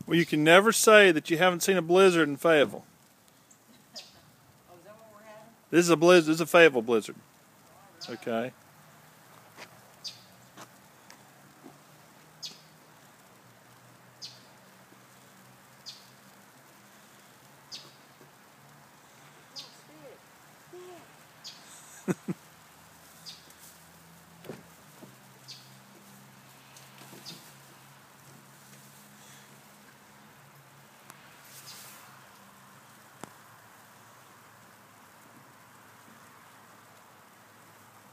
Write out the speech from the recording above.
Well, you can never say that you haven't seen a blizzard in Fayetteville. Oh, is that what we're having? This is a blizzard. This is a Fayetteville blizzard. Okay. Oh, shit. Yeah.